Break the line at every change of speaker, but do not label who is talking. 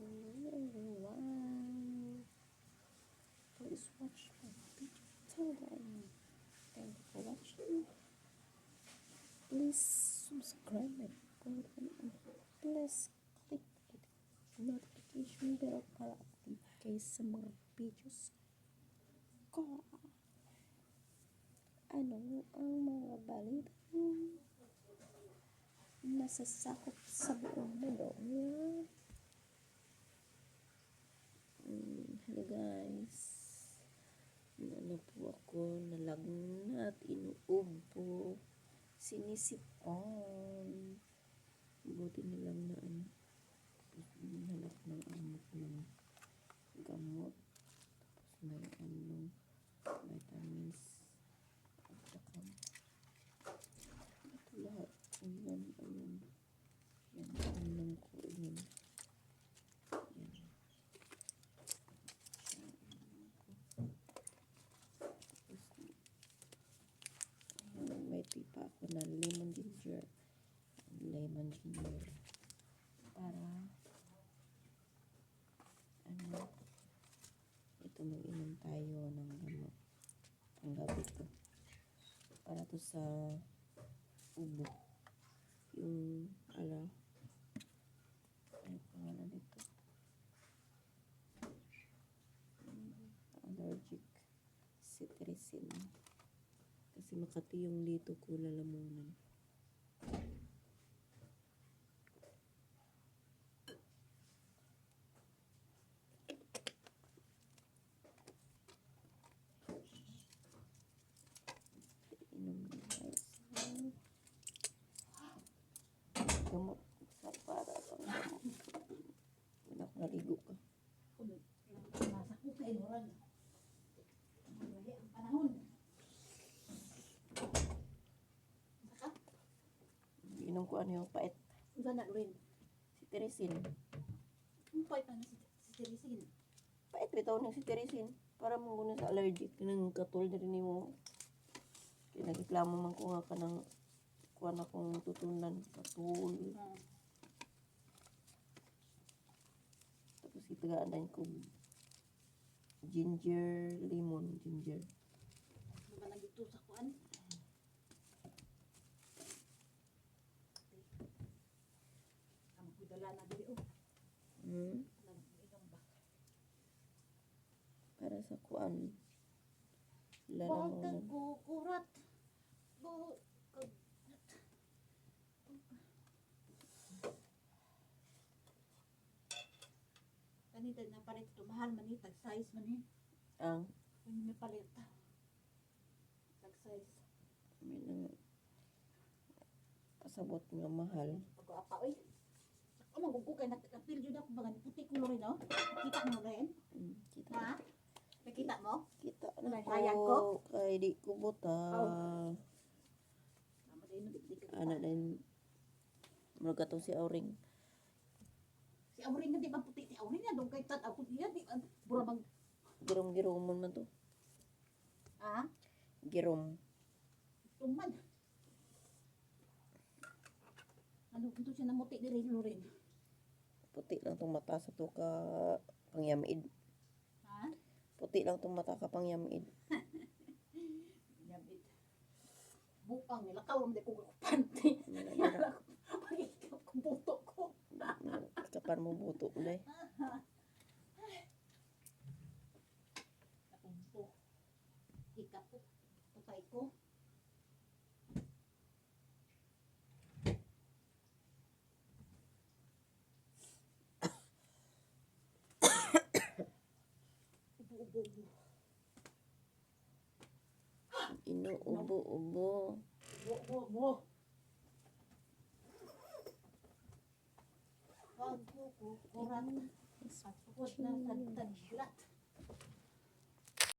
Hello everyone, please watch my video today. Thank you for watching. Please subscribe my button and please click the notification bell para update kayo sa mga videos ko. Ano ang mga balitang nasasakop sa buong mundo? Hello guys, ano po ako, nalagnat, inuubo, sinisipon. Buti na lang na hanap ng amot ng gamot, tapos may vitamins at saka ito lahat. Yan, yan ko, yan. May pipa ako na lemon ginger para ito mag-inom tayo ng gamot ang gabi ko para to sa ubo, yung ano pangalan nito, allergic cetirizine, kasi makati yung dito ko, lalamunan. Gamot sa para pang gamot. Anak, naligo ka.
Nasa ko kay Noran. Ang panahon. Saka?
Inom ko ano yung pait.
Saan na rin?
Cetirizine.
Ang pait na si Teresin.
Pait bitaw ng cetirizine. Para mong sa allergic. Nang katol na rin mo. Kaya nagreklamo man ko nga ka ng kuha na kong tutunan. Katol. Tapos itagaan ko ginger, lemon, ginger.
Diba na dito sa kuan? Ang kudala na dito. Nag-inom ba?
Para sa kuan.
Bakit kukurat? Kanita na palit ito. Mahal man eh. Tag-size man eh.
Ang
Yung may palit. Tag-size.
may nang pasabot nga mahal.
Pag-apa oy. Ako magugo kay napil yun ako mga puti ko rin no. Kita mo rin?
Kita.
Ha? Nakita mo?
Kita na
Sayang
ko.
ko?
Kay di ko buta.
Tama din
Ana din. Murag katong si Auring.
si Auring nga di ba puti si Auring nga dong kay tat ako diya di bura bang
Girom-giromon man to.
ah
Girom.
tuman. Ano kung siya namuti di rin.
Puti lang tong mata sa to ka pangyamid.
Ha?
Puti lang tong mata ka pangyamid.
Yabit. Bupang nila kawam di ko pante. Pagikaw ko buto ko.
Kapan mo buto ulit.
Nakumpo. Hikap ko. Tutay ko. Ubo.
Inuubo-ubo.
Bo. Wag ko kurat. At sukot na tagtaglat.